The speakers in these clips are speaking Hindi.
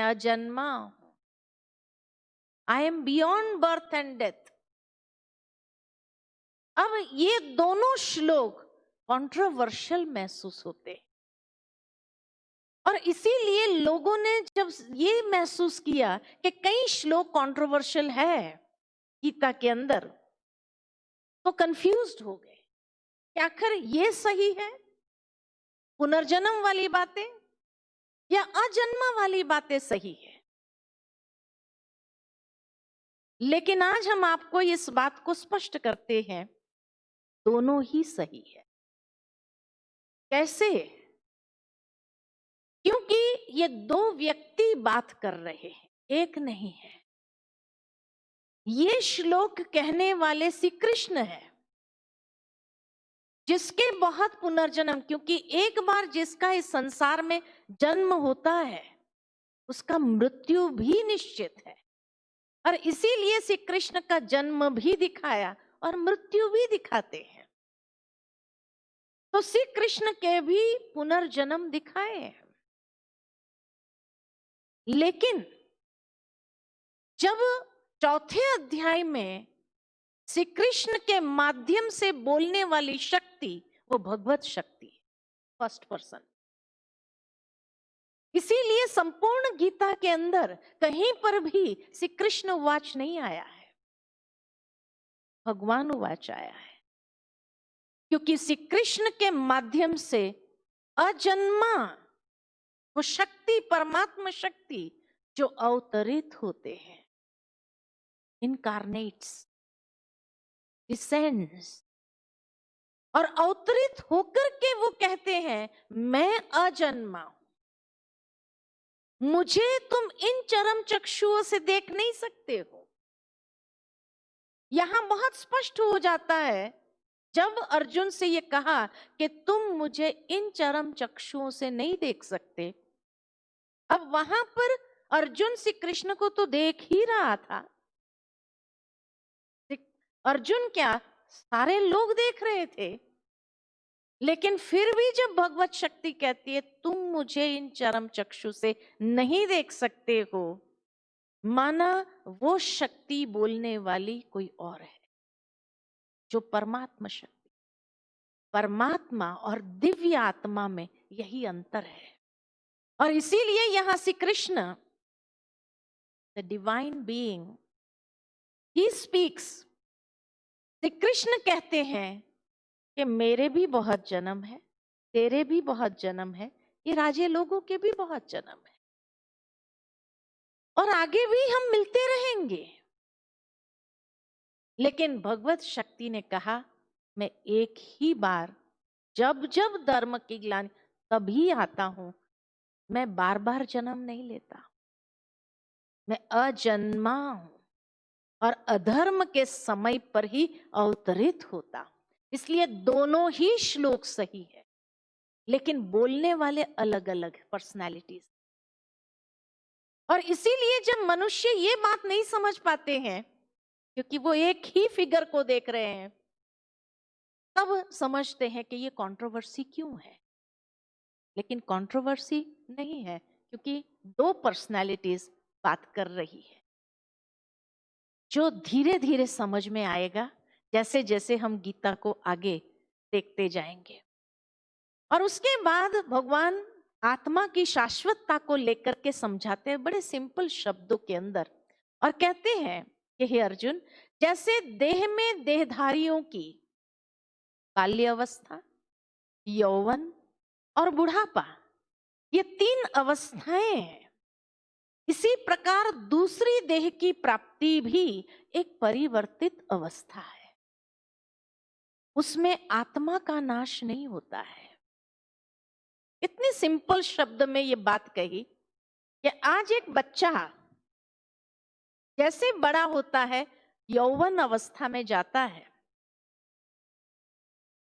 अजन्मा हूं, I am beyond birth and death. अब ये दोनों श्लोक कंट्रोवर्शियल महसूस होते हैं, और इसीलिए लोगों ने जब ये महसूस किया कि कई श्लोक कंट्रोवर्शियल है गीता के अंदर, तो कंफ्यूज्ड हो गए कि आखिर ये सही है, पुनर्जन्म वाली बातें या अजन्मा वाली बातें सही है। लेकिन आज हम आपको इस बात को स्पष्ट करते हैं, दोनों ही सही है। कैसे? क्योंकि ये दो व्यक्ति बात कर रहे हैं, एक नहीं है। ये श्लोक कहने वाले श्री कृष्ण है, जिसके बहुत पुनर्जन्म, क्योंकि एक बार जिसका इस संसार में जन्म होता है उसका मृत्यु भी निश्चित है, और इसीलिए श्री कृष्ण का जन्म भी दिखाया और मृत्यु भी दिखाते हैं। तो श्री कृष्ण के भी पुनर्जन्म दिखाए हैं। लेकिन जब चौथे अध्याय में श्री कृष्ण के माध्यम से बोलने वाली शक्ति वो भगवत शक्ति है, फर्स्ट पर्सन, इसीलिए संपूर्ण गीता के अंदर कहीं पर भी श्री कृष्ण उवाच नहीं आया है, भगवान उवाच आया है। क्योंकि श्री कृष्ण के माध्यम से अजन्मा वो शक्ति, परमात्मा शक्ति जो अवतरित होते हैं, इनकारनेट्स, डिसेंड्स, और अवतरित होकर के वो कहते हैं मैं अजन्मा हूं, मुझे तुम इन चरम चक्षुओं से देख नहीं सकते हो। यहां बहुत स्पष्ट हो जाता है जब अर्जुन से ये कहा कि तुम मुझे इन चरम चक्षुओं से नहीं देख सकते। अब वहां पर अर्जुन श्री कृष्ण को तो देख ही रहा था। अर्जुन क्या, सारे लोग देख रहे थे, लेकिन फिर भी जब भगवत शक्ति कहती है तुम मुझे इन चरम चक्षु से नहीं देख सकते हो, माना वो शक्ति बोलने वाली कोई और है, जो परमात्मा शक्ति। परमात्मा और दिव्य आत्मा में यही अंतर है, और इसीलिए यहां Shri Krishna, the divine being, he speaks. Shri Krishna कहते हैं कि मेरे भी बहुत जन्म है, तेरे भी बहुत जन्म है, ये राजे लोगों के भी बहुत जन्म है, और आगे भी हम मिलते रहेंगे। लेकिन भगवत शक्ति ने कहा मैं एक ही बार, जब जब धर्म की ग्लानि तभी आता हूं, मैं बार बार जन्म नहीं लेता, मैं अजन्मा हूं और अधर्म के समय पर ही अवतरित होता हूं। इसलिए दोनों ही श्लोक सही है, लेकिन बोलने वाले अलग अलग पर्सनालिटीज। और इसीलिए जब मनुष्य ये बात नहीं समझ पाते हैं, क्योंकि वो एक ही फिगर को देख रहे हैं, तब समझते हैं कि ये कंट्रोवर्सी क्यों है। लेकिन कंट्रोवर्सी नहीं है, क्योंकि दो पर्सनालिटीज बात कर रही है, जो धीरे धीरे समझ में आएगा जैसे जैसे हम गीता को आगे देखते जाएंगे। और उसके बाद भगवान आत्मा की शाश्वतता को लेकर के समझाते हैं बड़े सिंपल शब्दों के अंदर, और कहते हैं कि हे अर्जुन, जैसे देह में देहधारियों की बाल्य अवस्था, यौवन और बुढ़ापा, ये तीन अवस्थाएं हैं, इसी प्रकार दूसरी देह की प्राप्ति भी एक परिवर्तित अवस्था है। उसमें आत्मा का नाश नहीं होता है। इतने सिंपल शब्द में ये बात कही कि आज एक बच्चा जैसे बड़ा होता है, यौवन अवस्था में जाता है,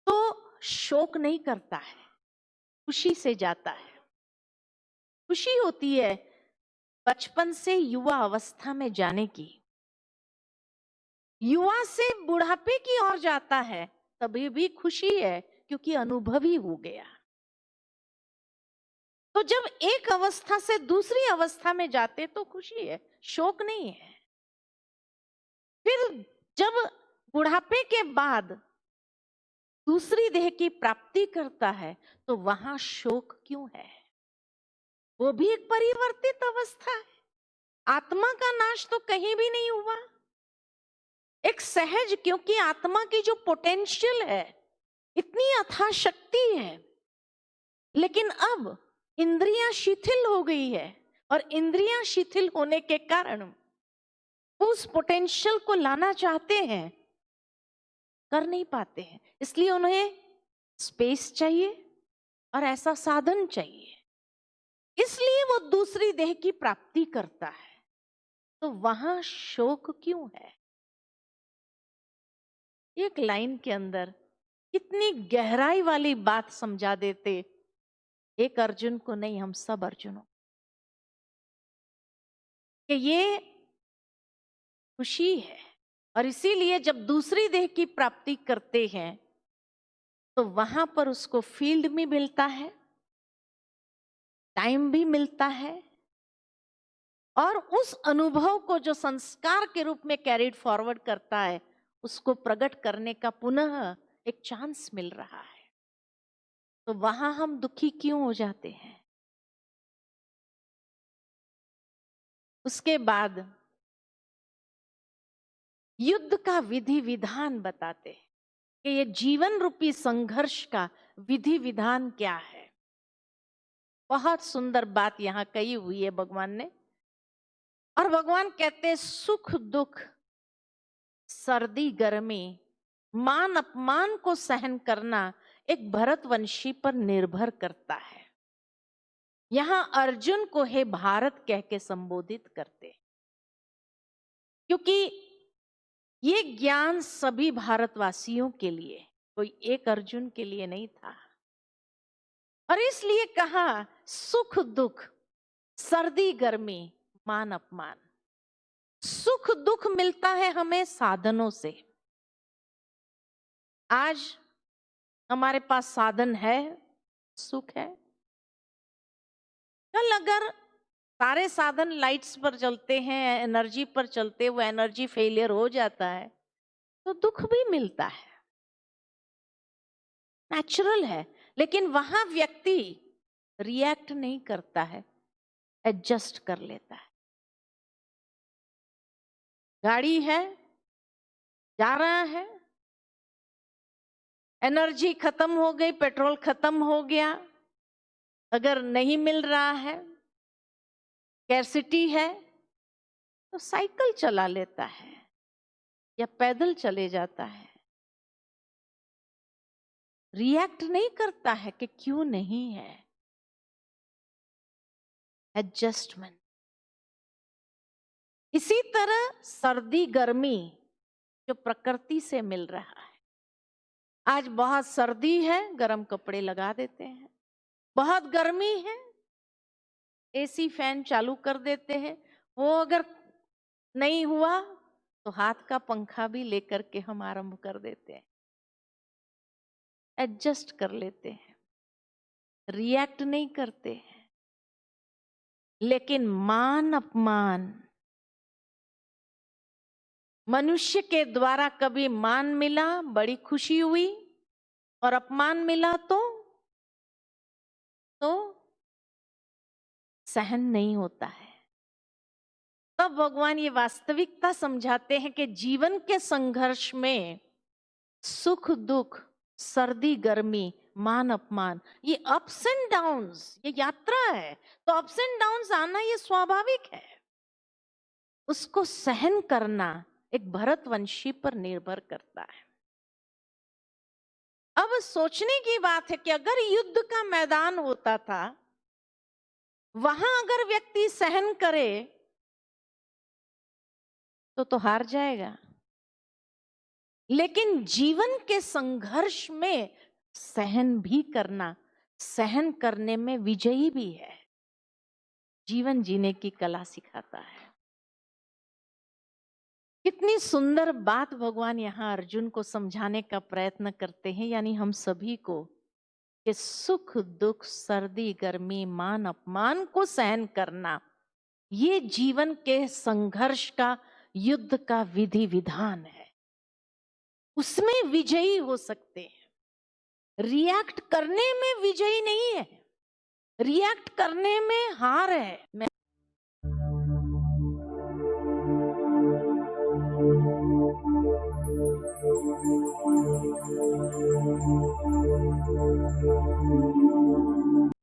तो शोक नहीं करता है, खुशी से जाता है। खुशी होती है बचपन से युवा अवस्था में जाने की। युवा से बुढ़ापे की ओर जाता है, तभी भी खुशी है, क्योंकि अनुभवी हो गया। तो जब एक अवस्था से दूसरी अवस्था में जाते तो खुशी है, शोक नहीं है। फिर जब बुढ़ापे के बाद दूसरी देह की प्राप्ति करता है तो वहां शोक क्यों है? वो भी एक परिवर्तित अवस्था है। आत्मा का नाश तो कहीं भी नहीं हुआ, एक सहज, क्योंकि आत्मा की जो पोटेंशियल है, इतनी अथाह शक्ति है, लेकिन अब इंद्रियां शिथिल हो गई है और इंद्रियां शिथिल होने के कारण वो उस पोटेंशियल को लाना चाहते हैं, कर नहीं पाते हैं। इसलिए उन्हें स्पेस चाहिए और ऐसा साधन चाहिए, इसलिए वो दूसरी देह की प्राप्ति करता है। तो वहां शोक क्यों है? एक लाइन के अंदर कितनी गहराई वाली बात समझा देते, एक अर्जुन को नहीं, हम सब अर्जुनों, कि ये खुशी है। और इसीलिए जब दूसरी देह की प्राप्ति करते हैं तो वहां पर उसको फील्ड भी मिलता है, टाइम भी मिलता है, और उस अनुभव को जो संस्कार के रूप में कैरिड फॉरवर्ड करता है, उसको प्रकट करने का पुनः एक चांस मिल रहा है। तो वहां हम दुखी क्यों हो जाते हैं? उसके बाद युद्ध का विधि विधान बताते हैं कि ये जीवन रूपी संघर्ष का विधि विधान क्या है। बहुत सुंदर बात यहां कही हुई है भगवान ने। और भगवान कहते हैं सुख दुख, सर्दी गर्मी, मान अपमान को सहन करना एक भरतवंशी पर निर्भर करता है। यहां अर्जुन को हे भारत कह के संबोधित करते, क्योंकि ये ज्ञान सभी भारतवासियों के लिए, कोई एक अर्जुन के लिए नहीं था। और इसलिए कहा सुख दुख, सर्दी गर्मी, मान अपमान। सुख दुख मिलता है हमें साधनों से। आज हमारे पास साधन है, सुख है। कल अगर सारे साधन लाइट्स पर चलते हैं, एनर्जी पर चलते हुए एनर्जी फेलियर हो जाता है तो दुख भी मिलता है, नेचुरल है। लेकिन वहां व्यक्ति रिएक्ट नहीं करता है, एडजस्ट कर लेता है। गाड़ी है, जा रहा है, एनर्जी खत्म हो गई, पेट्रोल खत्म हो गया, अगर नहीं मिल रहा है, स्कैर्सिटी है, तो साइकिल चला लेता है या पैदल चले जाता है। रिएक्ट नहीं करता है कि क्यों नहीं है। एडजस्टमेंट। इसी तरह सर्दी गर्मी जो प्रकृति से मिल रहा है, आज बहुत सर्दी है, गर्म कपड़े लगा देते हैं। बहुत गर्मी है, एसी फैन चालू कर देते हैं। वो अगर नहीं हुआ तो हाथ का पंखा भी लेकर के हम आरंभ कर देते हैं, एडजस्ट कर लेते हैं, रिएक्ट नहीं करते हैं। लेकिन मान अपमान, मनुष्य के द्वारा कभी मान मिला बड़ी खुशी हुई, और अपमान मिला तो सहन नहीं होता है। तब भगवान ये वास्तविकता समझाते हैं कि जीवन के संघर्ष में सुख दुख, सर्दी गर्मी, मान अपमान, ये अप्स एंड डाउन्स, ये यात्रा है। तो अप्स एंड डाउन्स आना ये स्वाभाविक है। उसको सहन करना एक भरतवंशी पर निर्भर करता है। अब सोचने की बात है कि अगर युद्ध का मैदान होता था, वहां अगर व्यक्ति सहन करे तो हार जाएगा। लेकिन जीवन के संघर्ष में सहन भी करना, सहन करने में विजयी भी है। जीवन जीने की कला सिखाता है। कितनी सुंदर बात भगवान यहाँ अर्जुन को समझाने का प्रयत्न करते हैं, यानी हम सभी को कि सुख दुख सर्दी गर्मी मान अपमान को सहन करना ये जीवन के संघर्ष का युद्ध का विधि विधान है। उसमें विजयी हो सकते हैं। रिएक्ट करने में विजयी नहीं है, रिएक्ट करने में हार है। मैं